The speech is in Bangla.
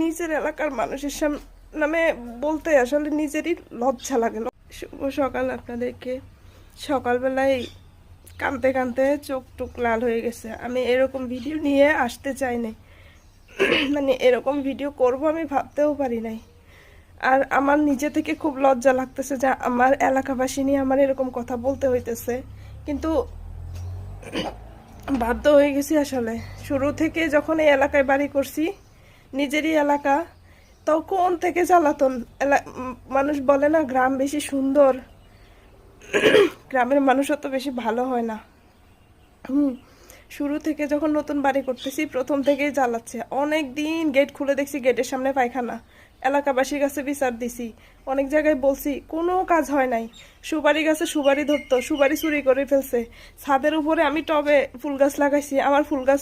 নিজের এলাকার মানুষের নামে বলতে আসলে নিজেরই লজ্জা লাগে। শুভ সকাল আপনাদেরকে। সকালবেলায় কাঁদতে কাঁদতে চোখ টুক লাল হয়ে গেছে। আমি এরকম ভিডিও নিয়ে আসতে চাই নাই, মানে এরকম ভিডিও করব আমি ভাবতেও পারি নাই। আর আমার নিজে থেকে খুব লজ্জা লাগতেছে যে আমার এলাকাবাসী নিয়ে আমার এরকম কথা বলতে হইতেছে, কিন্তু বাধ্য হয়ে গেছি। আসলে শুরু থেকে যখন এই এলাকায় বাড়ি করছি, নিজেরই এলাকা, তখন থেকে জ্বালাতন। মানুষ বলে না গ্রাম বেশি সুন্দর, গ্রামের মানুষ অত বেশি ভালো হয় না। শুরু থেকে যখন নতুন বাড়ি করতেছি প্রথম থেকেই জ্বালাচ্ছে। অনেক দিন গেট খুলে দেখছি, গেটের সামনে পায়খানা। এলাকাবাসীর কাছে বিচার দিছি, অনেক জায়গায় বলছি, কোনো কাজ হয় নাই। সুপারি গাছে সুপারি ধরতো, সুপারি চুরি করে ফেলছে। ছাদের উপরে আমি টবে ফুল গাছ লাগাইছি, আমার ফুল গাছ